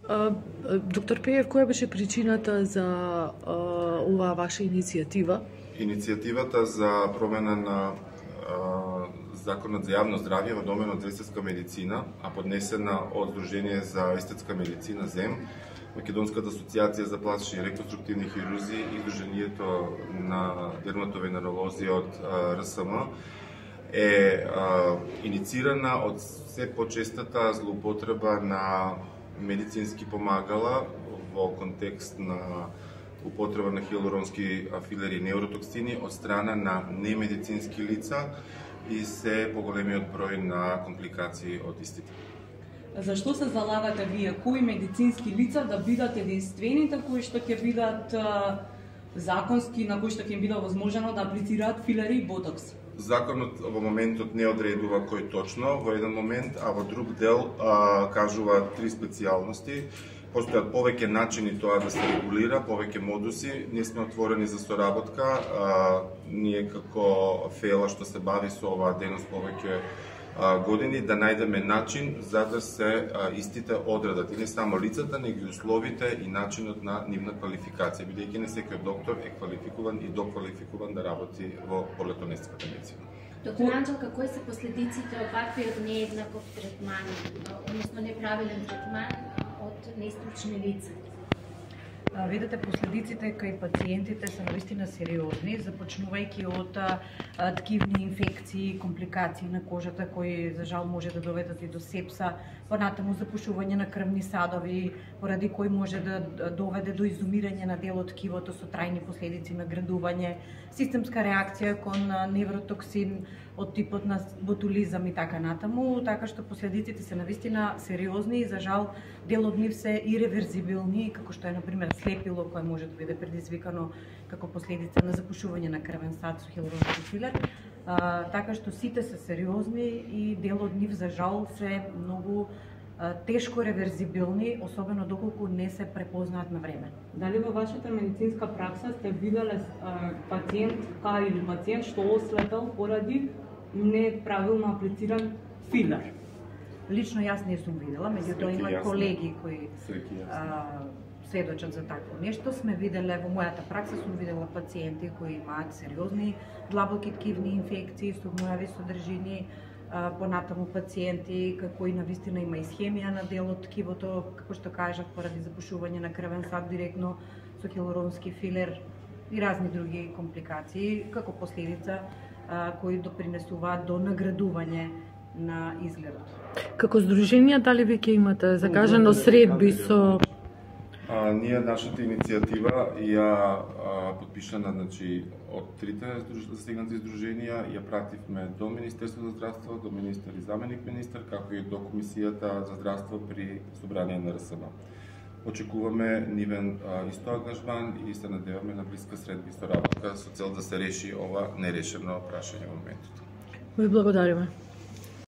Доктор Пеев, која беше причината за оваа ваша иницијатива? Иницијативата за промена на Законот за јавно здравје во доменот за естетска медицина, а поднесена од Сдружение за естетска медицина ЗЕМ, Македонската асоциација за пластични и реконструктивни хирурзи и Сдруженијето на дерматовенеролози од РСМ е инициирана од се почестата злоупотреба на медицински помагала во контекст на употреба на хиалуронски филери и неуротоксини од страна на немедицински лица и се поголемиот број на компликации од истите. Зашто се залагате вие, кои медицински лица да бидат единствените кои што ќе бидат законски, на кои што ќе им биде возможно да аплицираат филери и ботокс? Законот во моментот не одредува кој точно во еден момент, а во друг дел кажува 3 специјалности. Постојат повеќе начини тоа да се регулира, повеќе модуси. Ние сме отворени за соработка. Ние како ФЕЛА што се бави со оваа дејност повеќе години да најдеме начин за да се истите одредат и не само лицата, него и условите и начинот на нивна квалификација, бидејќи не секој доктор е квалификуван и доквалификуван да работи во полето на естетската медицина. Доктор Анџелка, кои се последиците од ваквиот нееднаков третман, односно неправилен третман од нестручни лица? Видете, последиците кај пациентите се навистина сериозни, започнувајќи од ткивни инфекции, компликации на кожата кои за жал може да доведат и до сепса, понатаму запушување на крвни садови, поради кои може да доведе до изумирање на дел од ткивото со трајни последици на градување, системска реакција кон невротоксин од типот на ботулизам и така натаму, така што последиците се навистина сериозни и за жал дел од нив се иреверзибилни, како што е например слепило кое може да биде предизвикано како последица на запушување на крвен сад со хиалуронски филер, така што сите се сериозни и дел од нив за жал се многу тешко реверзибилни, особено доколку не се препознаат на време. Дали во вашата медицинска пракса сте виделе пациентка или пациент што ослепел поради неправилно аплициран филер? Лично јас не сум видела, меѓутоа има колеги кои сведочат за такво нешто. Сме виделе во мојата пракса, сум видела пациенти кои имаат сериозни длабоки ткивни инфекции со гнојави содржини, понатаму пациенти кои навистина има исхемија на дел од ткивото, како што кажав, поради запушување на крвен сад директно со хиалуронски филер и разни други компликации како последица кои допринесуваат до наградување на изгледот. Како здруженија, дали ви ќе имате закажано средби со... Ние нашата иницијатива ја подпишана од трите засегнати здруженија, ја пративме до Министерството за здравство, до министер и заменик министер, како и до Комисијата за здравство при собрание на РСМ. Очекуваме нивен исто ангажман и се надеваме на блиска средба и соработка со цел да се реши ова нерешено прашање во моментот. Ви благодариме.